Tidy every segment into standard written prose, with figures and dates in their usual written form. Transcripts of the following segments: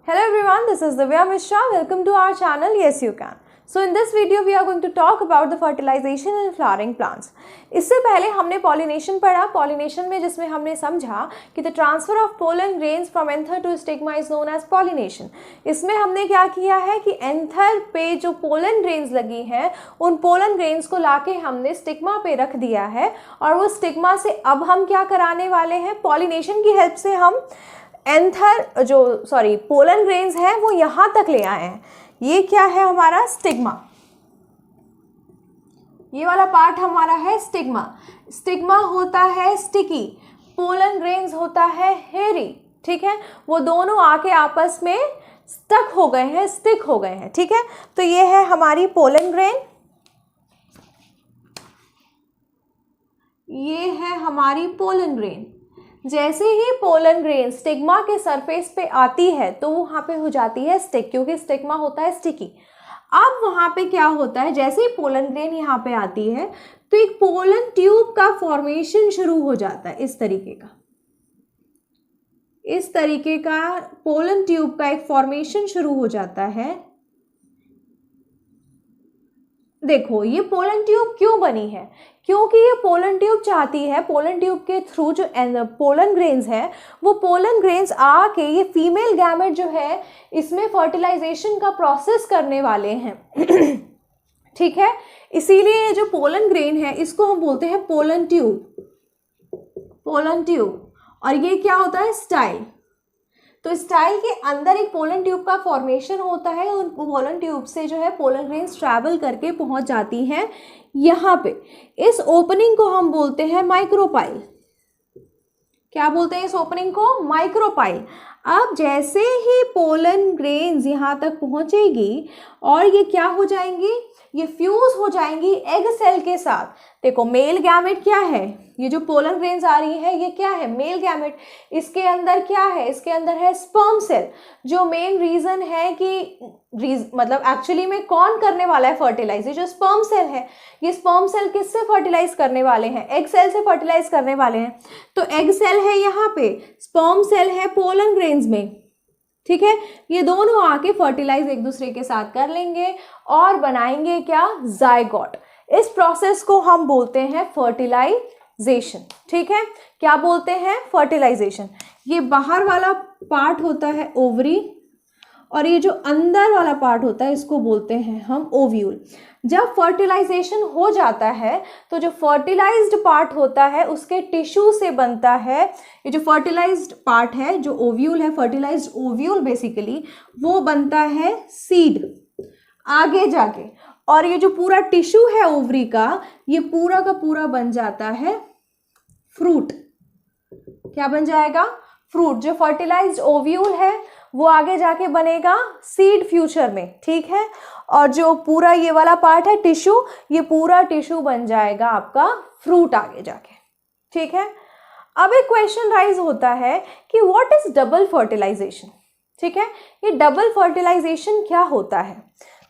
Hello everyone, this is Divya Mishra. Welcome to our channel Yes You Can. So in this video we are going to talk about the fertilization in flowering plants. इससे पहले हमने pollination पढ़ा. Pollination में जिसमें हमने समझा कि the transfer of pollen grains from anther to stigma is known as pollination. इसमें हमने क्या किया है कि anther पे जो pollen grains लगी हैं उन pollen grains को लाके हमने stigma पे रख दिया है और वो stigma से अब हम क्या कराने वाले हैं, pollination की help से हम पोलन ग्रेन्स है वो यहां तक ले आए हैं. ये क्या है हमारा स्टिग्मा, ये वाला पार्ट हमारा है स्टिग्मा. स्टिग्मा होता है स्टिकी, पोलन ग्रेन्स होता है हेरी. ठीक है, वो दोनों आके आपस में स्टक हो गए हैं, स्टिक हो गए हैं. ठीक है, तो ये है हमारी पोलन ग्रेन, ये है हमारी पोलन ग्रेन. जैसे ही पोलन ग्रेन स्टिग्मा के सरफेस पे आती है तो वो वहाँ पे हो जाती है स्टिक, क्योंकि स्टिग्मा होता है स्टिकी. अब वहाँ पे क्या होता है, जैसे ही पोलन ग्रेन यहाँ पे आती है तो एक पोलन ट्यूब का फॉर्मेशन शुरू हो जाता है. इस तरीके का पोलन ट्यूब का एक फॉर्मेशन शुरू हो जाता है. देखो ये पोलन ट्यूब क्यों बनी है, क्योंकि ये पोलन ट्यूब चाहती है, पोलन ट्यूब के थ्रू जो पोलन ग्रेन्स है वो पोलन ग्रेन्स आके ये फीमेल गैमेट जो है इसमें फर्टिलाइजेशन का प्रोसेस करने वाले हैं. ठीक है, इसीलिए जो पोलन ग्रेन है इसको हम बोलते हैं पोलन ट्यूब. और ये क्या होता है, स्टाइल. तो स्टाइल के अंदर एक पोलन ट्यूब का फॉर्मेशन होता है. उन पोलन ट्यूब से जो है पोलन ग्रेन्स ट्रैवल करके पहुंच जाती हैं यहाँ पे. इस ओपनिंग को हम बोलते हैं माइक्रोपाइल. क्या बोलते हैं इस ओपनिंग को, माइक्रोपाइल. अब जैसे ही पोलन ग्रेन्स यहाँ तक पहुंचेगी और ये क्या हो जाएंगी, ये फ्यूज हो जाएंगी एग सेल के साथ. देखो मेल गैमेट क्या है, ये जो पोलन ग्रेन्स आ रही है ये क्या है, मेल गैमेट. इसके अंदर क्या है, इसके अंदर है स्पर्म सेल. जो मेन रीजन है कि मतलब एक्चुअली में कौन करने वाला है फर्टिलाइज, जो स्पर्म सेल है. ये स्पर्म सेल किससे फर्टिलाइज करने वाले हैं, एग सेल से फर्टिलाइज करने वाले हैं. तो एग सेल है यहाँ पे, स्पर्म सेल है पोलन ग्रेन्स में. ठीक है, ये दोनों आके फर्टिलाइज एक दूसरे के साथ कर लेंगे और बनाएंगे क्या, जायगोट. इस प्रोसेस को हम बोलते हैं फर्टिलाइजेशन. ठीक है, क्या बोलते हैं, फर्टिलाइजेशन. ये बाहर वाला पार्ट होता है ओवरी और ये जो अंदर वाला पार्ट होता है इसको बोलते हैं हम ओव्यूल. जब फर्टिलाइजेशन हो जाता है तो जो फर्टिलाइज्ड पार्ट होता है उसके टिश्यू से बनता है. ये जो फर्टिलाइज्ड पार्ट है, जो ओव्यूल है, फर्टिलाइज्ड ओव्यूल बेसिकली, वो बनता है सीड आगे जाके. और ये जो पूरा टिश्यू है ओवरी का, ये पूरा का पूरा बन जाता है फ्रूट. क्या बन जाएगा, फ्रूट. जो फर्टिलाइज्ड ओव्यूल है वो आगे जाके बनेगा सीड फ्यूचर में. ठीक है, और जो पूरा ये वाला पार्ट है टिश्यू, ये पूरा टिश्यू बन जाएगा आपका फ्रूट आगे जाके. ठीक है, अब एक क्वेश्चन राइज होता है कि व्हाट इज डबल फर्टिलाइजेशन. ठीक है, ये डबल फर्टिलाइजेशन क्या होता है.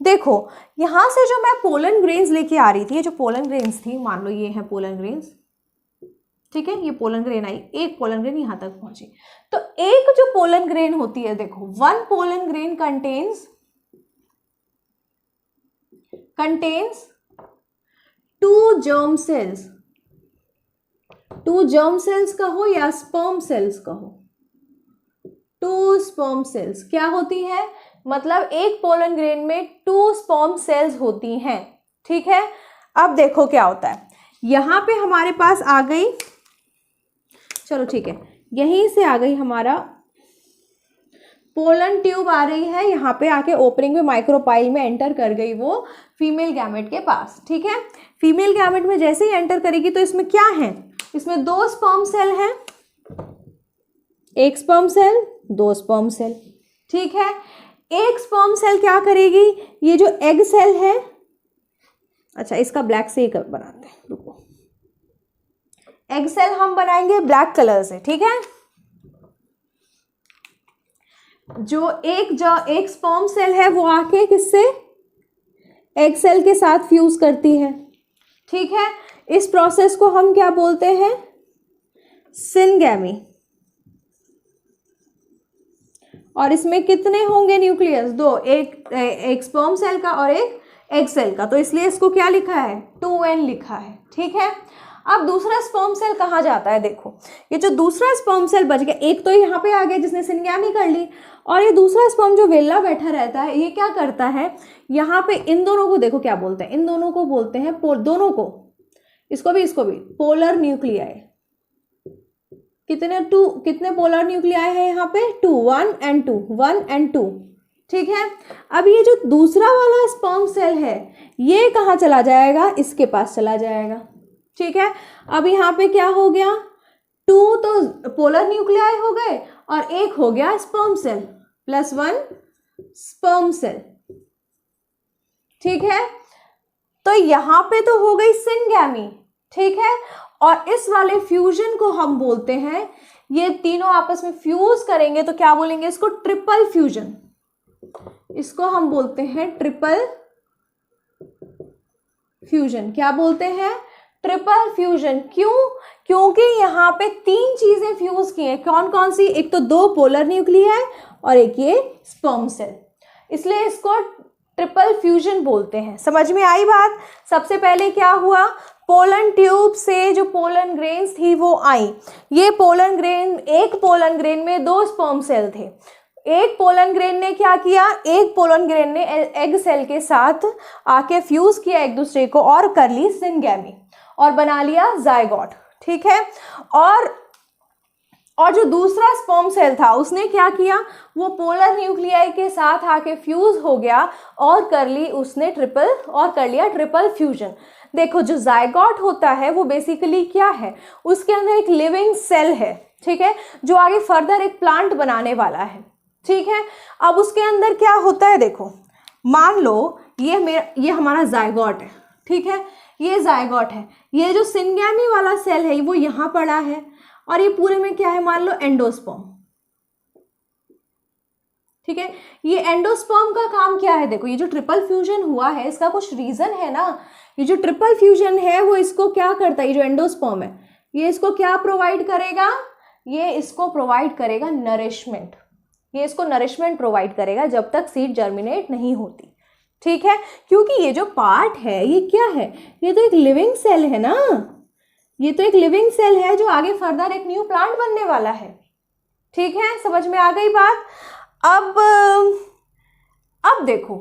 देखो यहां से जो मैं पोलन ग्रेन्स लेके आ रही थी, ये जो पोलन ग्रेन्स थी, मान लो ये है पोलन ग्रेन्स. ठीक है, ये पोलन ग्रेन आई, एक पोलन ग्रेन यहां तक पहुंची. तो एक जो पोलन ग्रेन होती है, देखो one pollen grain contains two germ cells. Two germ cells कहो या स्पर्म सेल्स कहो, टू स्पर्म सेल्स क्या होती है, मतलब एक पोलन ग्रेन में टू स्पर्म सेल्स होती हैं. ठीक है, अब देखो क्या होता है, यहां पे हमारे पास आ गई, चलो ठीक है, यहीं से आ गई हमारा पोलन ट्यूब आ रही है, यहाँ पे आके ओपनिंग में माइक्रोपाइल में एंटर कर गई वो फीमेल गैमेट के पास. ठीक है, फीमेल गैमेट में जैसे ही एंटर करेगी तो इसमें क्या है, इसमें दो स्पर्म सेल हैं, एक स्पर्म सेल, दो स्पर्म सेल. ठीक है, एक स्पर्म सेल क्या करेगी, ये जो एग सेल है, अच्छा इसका ब्लैक से ही बनाते हैं, रुको. एग सेल हम बनाएंगे ब्लैक कलर से. ठीक है, जो एक स्पर्म सेल है वो आके किससे, एग सेल के साथ फ्यूज करती है. ठीक है, इस प्रोसेस को हम क्या बोलते हैं, सिनगैमी. और इसमें कितने होंगे न्यूक्लियस? 2, एक स्पर्म सेल का और एक एग सेल का, तो इसलिए इसको क्या लिखा है? 2n लिखा है। ठीक है, अब दूसरा स्पर्म सेल कहाँ जाता है? देखो ये जो दूसरा स्पर्म सेल बच गया, एक तो यहाँ पे आ गया जिसने सिनगैमी कर ली, और ये दूसरा स्पर्म जो वेला बैठा रहता है ये क्या करता है, यहाँ पे इन दोनों को देखो क्या बोलते हैं, इन दोनों को बोलते हैं दोनों को, इसको भी पोलर न्यूक्लियाई। कितने पोलर न्यूक्लियाई है यहाँ पे? 2, 1 and 2, 1 and 2। ठीक है, अब ये जो दूसरा वाला स्पर्म सेल है ये कहाँ चला जाएगा? इसके पास चला जाएगा। ठीक है, अब यहाँ पे क्या हो गया? 2 तो पोलर न्यूक्लियाई हो गए और एक हो गया स्पर्म सेल, +1 स्पर्म सेल। ठीक है, तो यहाँ पे तो हो गई सिनगैमी। ठीक है, और इस वाले फ्यूजन को हम बोलते हैं, ये तीनों आपस में फ्यूज करेंगे तो क्या बोलेंगे इसको? Triple fusion. इसको हम बोलते हैं ट्रिपल फ्यूजन। क्या बोलते हैं? Triple fusion. क्यों? क्योंकि यहाँ पे 3 चीजें फ्यूज की हैं। कौन कौन सी? एक तो 2 पोलर न्यूक्लियाई और एक ये स्पर्म सेल, इसलिए इसको ट्रिपल फ्यूजन बोलते हैं। समझ में आई बात? सबसे पहले क्या हुआ? पोलन ट्यूब से जो पोलन ग्रेन्स थी वो आई। ये पोलन ग्रेन, एक पोलन ग्रेन में 2 स्पर्म सेल थे। एक पोलन ग्रेन ने क्या किया? एक पोलन ग्रेन ने एग सेल के साथ आके फ्यूज किया एक दूसरे को और कर ली सिनगैमी और बना लिया जायगोट। ठीक है, और जो दूसरा स्पर्म सेल था उसने क्या किया? वो पोलर न्यूक्लियाई के साथ आके फ्यूज हो गया और कर लिया ट्रिपल फ्यूजन। देखो जो जायगोट होता है वो बेसिकली क्या है? उसके अंदर एक लिविंग सेल है। ठीक है, जो आगे फर्दर एक प्लांट बनाने वाला है। ठीक है, अब उसके अंदर क्या होता है? देखो मान लो ये हमारा जायगोट है। ठीक है, ये जायगोट है। ये जो सिनगैमी वाला सेल है वो यहाँ पड़ा है और ये पूरे में क्या है? मान लो एंडोस्पर्म। ठीक है, ये एंडोस्पर्म का काम क्या है? देखो ये जो ट्रिपल फ्यूजन हुआ है इसका कुछ रीजन है ना। ये जो ट्रिपल फ्यूजन है वो इसको क्या करता है? ये जो एंडोस्पर्म है ये इसको क्या प्रोवाइड करेगा? ये इसको प्रोवाइड करेगा नरिशमेंट। ये इसको नरिशमेंट प्रोवाइड करेगा जब तक सीड जर्मिनेट नहीं होती। ठीक है, क्योंकि ये जो पार्ट है ये क्या है? ये तो एक लिविंग सेल है ना। ये तो एक लिविंग सेल है जो आगे फर्दर एक न्यू प्लांट बनने वाला है। ठीक है, समझ में आ गई बात? अब देखो,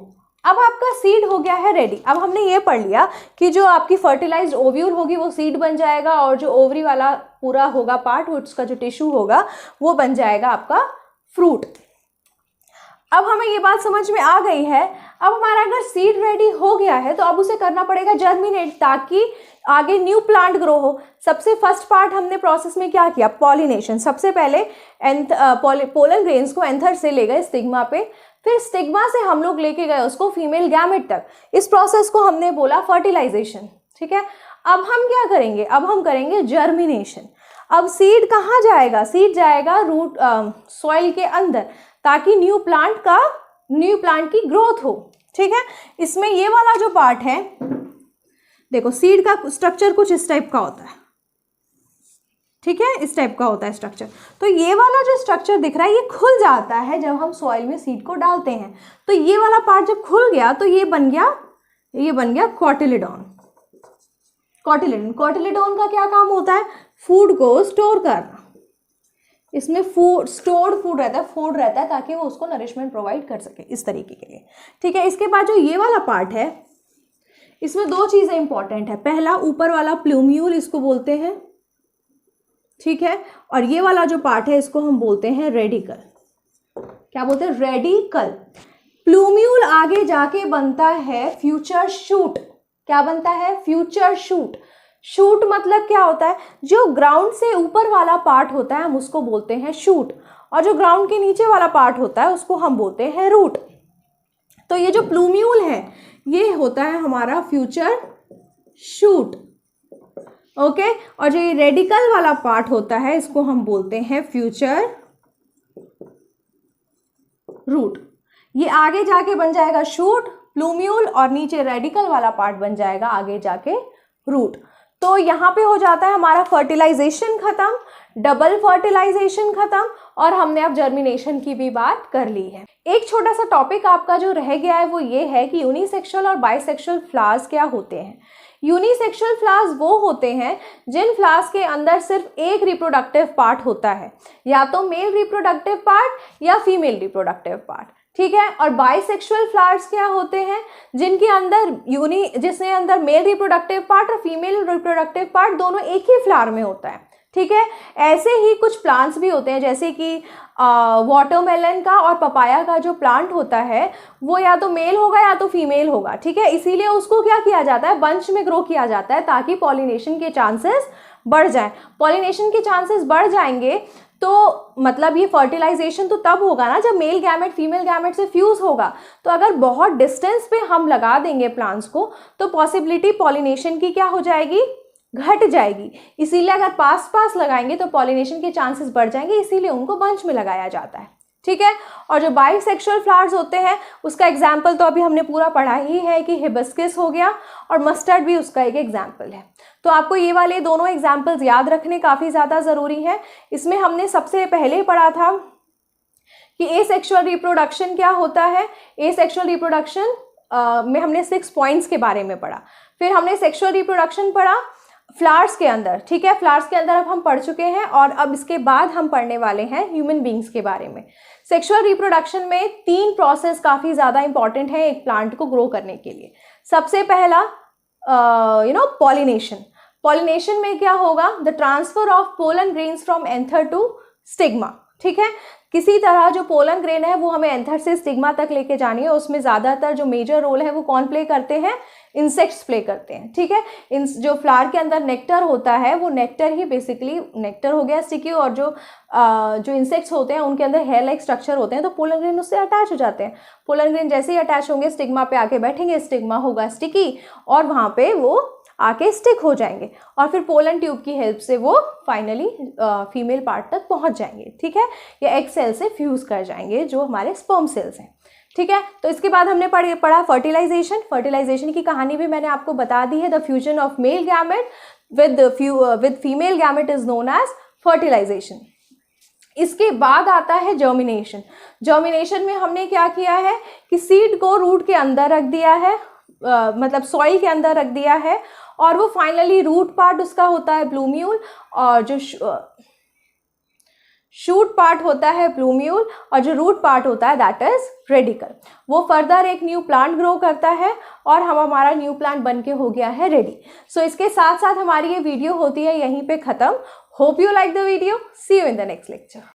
अब आपका सीड हो गया है रेडी। अब हमने ये पढ़ लिया कि जो आपकी फर्टिलाइज्ड ओव्यूल होगी वो सीड बन जाएगा और जो ओवरी वाला पूरा होगा पार्ट, उसका जो टिश्यू होगा वो बन जाएगा आपका फ्रूट। अब हमें ये बात समझ में आ गई है। अब हमारा अगर सीड रेडी हो गया है तो अब उसे करना पड़ेगा जर्मिनेट, ताकि आगे न्यू प्लांट ग्रो हो। सबसे फर्स्ट पार्ट हमने प्रोसेस में क्या किया? पॉलिनेशन। सबसे पहले पोलन ग्रेन्स को एंथर से ले गए स्टिग्मा पे, फिर स्टिग्मा से हम लोग लेके गए उसको फीमेल गैमेट तक। इस प्रोसेस को हमने बोला फर्टिलाइजेशन। ठीक है, अब हम क्या करेंगे? अब हम करेंगे जर्मिनेशन। अब सीड कहाँ जाएगा? सीड जाएगा रूट सॉइल के अंदर, ताकि न्यू प्लांट की ग्रोथ हो। ठीक है, इसमें ये वाला जो पार्ट है, देखो सीड का स्ट्रक्चर कुछ इस टाइप का होता है। ठीक है, इस टाइप का होता है स्ट्रक्चर। तो ये वाला जो स्ट्रक्चर दिख रहा है ये खुल जाता है जब हम सॉइल में सीड को डालते हैं। तो ये वाला पार्ट जब खुल गया तो ये बन गया कॉटिलिडॉन। कॉटिलिडॉन का क्या काम होता है? फूड को स्टोर करना। इसमें स्टोर्ड फूड रहता है ताकि वो उसको नरिशमेंट प्रोवाइड कर सके, इस तरीके के लिए। ठीक है, इसके बाद जो ये वाला पार्ट है इसमें 2 चीजें इंपॉर्टेंट है। पहला, ऊपर वाला प्लूम्यूल इसको बोलते हैं। ठीक है, और ये वाला जो पार्ट है इसको हम बोलते हैं रेडिकल। क्या बोलते हैं? रेडिकल। प्लूम्यूल आगे जाके बनता है फ्यूचर शूट। क्या बनता है? Future shoot. शूट मतलब क्या होता है? जो ग्राउंड से ऊपर वाला पार्ट होता है हम उसको बोलते हैं शूट, और जो ग्राउंड के नीचे वाला पार्ट होता है उसको हम बोलते हैं रूट। तो ये जो प्लूम्यूल है ये होता है हमारा फ्यूचर शूट। ओके, और जो ये रेडिकल वाला पार्ट होता है इसको हम बोलते हैं फ्यूचर रूट। ये आगे जाके बन जाएगा शूट, प्लूम्यूल, और नीचे रेडिकल वाला पार्ट बन जाएगा आगे जाके रूट। तो यहाँ पे हो जाता है हमारा फर्टिलाइजेशन खत्म, डबल फर्टिलाइजेशन खत्म, और हमने अब जर्मिनेशन की भी बात कर ली है। एक छोटा सा टॉपिक आपका जो रह गया है वो ये है कि यूनिसेक्सुअल और बाइसेक्सुअल फ्लावर्स क्या होते हैं। यूनिसेक्सुअल फ्लावर्स वो होते हैं जिन फ्लावर्स के अंदर सिर्फ एक रिप्रोडक्टिव पार्ट होता है, या तो मेल रिप्रोडक्टिव पार्ट या फीमेल रिप्रोडक्टिव पार्ट, ठीक है। और बाइसेक्सुअल फ्लावर्स क्या होते हैं, जिनके अंदर जिसके अंदर मेल रिप्रोडक्टिव पार्ट और फीमेल रिप्रोडक्टिव पार्ट दोनों एक ही फ्लावर में होता है, ठीक है। ऐसे ही कुछ प्लांट्स भी होते हैं, जैसे कि वाटरमेलन का और पपाया का जो प्लांट होता है वो या तो मेल होगा या तो फीमेल होगा, ठीक है। इसीलिए उसको क्या किया जाता है, बंच में ग्रो किया जाता है ताकि पॉलिनेशन के चांसेस बढ़ जाए। पॉलिनेशन के चांसेस बढ़ जाएंगे तो मतलब ये फर्टिलाइजेशन तो तब होगा ना जब मेल गैमेट फीमेल गैमेट से फ्यूज होगा। तो अगर बहुत डिस्टेंस पे हम लगा देंगे प्लांट्स को तो पॉसिबिलिटी पॉलिनेशन की क्या हो जाएगी, घट जाएगी। इसीलिए अगर पास पास लगाएंगे तो पॉलिनेशन के चांसेस बढ़ जाएंगे, इसीलिए उनको बंच में लगाया जाता है, ठीक है। और जो बाइसेक्सुअल फ्लावर्स होते हैं उसका एग्जाम्पल तो अभी हमने पूरा पढ़ा ही है कि हिबिस्कस हो गया और मस्टर्ड भी उसका एक एग्जाम्पल है। तो आपको ये वाले दोनों एग्जाम्पल्स याद रखने काफ़ी ज़्यादा ज़रूरी है। इसमें हमने सबसे पहले पढ़ा था कि एसेक्सुअल रिप्रोडक्शन क्या होता है। एसेक्सुअल रिप्रोडक्शन में हमने 6 पॉइंट्स के बारे में पढ़ा। फिर हमने सेक्सुअल रिप्रोडक्शन पढ़ा फ्लावर्स के अंदर, ठीक है। फ्लावर्स के अंदर अब हम पढ़ चुके हैं और अब इसके बाद हम पढ़ने वाले हैं ह्यूमन बींग्स के बारे में। सेक्सुअल रिप्रोडक्शन में 3 प्रोसेस काफ़ी ज़्यादा इंपॉर्टेंट है एक प्लांट को ग्रो करने के लिए। सबसे पहला पॉलिनेशन। पॉलिनेशन में क्या होगा, the transfer of pollen grains from anther to stigma, ठीक है। किसी तरह जो पोलन ग्रेन है वो हमें एंथर से स्टिग्मा तक लेके जानी है। उसमें ज़्यादातर जो मेजर रोल है वो कौन प्ले करते हैं, इंसेक्ट्स प्ले करते हैं, ठीक है। जो फ्लावर के अंदर नेक्टर होता है वो नेक्टर ही बेसिकली नेक्टर हो गया स्टिकी, और जो इंसेक्ट्स होते हैं उनके अंदर हेयर लाइक स्ट्रक्चर होते हैं तो पोलन ग्रेन उससे अटैच हो जाते हैं। पोलन ग्रेन जैसे ही अटैच होंगे स्टिग्मा पे आके बैठेंगे, स्टिग्मा होगा स्टिकी और वहाँ पे वो आके स्टिक हो जाएंगे और फिर पोलन ट्यूब की हेल्प से वो फाइनली फीमेल पार्ट तक पहुंच जाएंगे, ठीक है। या एग सेल से फ्यूज कर जाएंगे जो हमारे स्पर्म सेल्स हैं, ठीक है। तो इसके बाद हमने पढ़ा फर्टिलाइजेशन। फर्टिलाइजेशन की कहानी भी मैंने आपको बता दी है। The fusion of male gamete with female gamete is known as fertilisation. इसके बाद आता है जर्मिनेशन। जर्मिनेशन में हमने क्या किया है कि सीड को रूट के अंदर रख दिया है, मतलब सॉइल के अंदर रख दिया है और वो फाइनली रूट पार्ट उसका होता है ब्लूम्यूल और जो शूट पार्ट होता है ब्लूम्यूल और जो रूट पार्ट होता है दैट इज रेडिकल। वो फर्दर एक न्यू प्लांट ग्रो करता है और हमारा न्यू प्लांट बनके हो गया है रेडी। सो इसके साथ साथ हमारी ये वीडियो होती है यहीं पे ख़त्म। Hope you like the video. See you in the next lecture.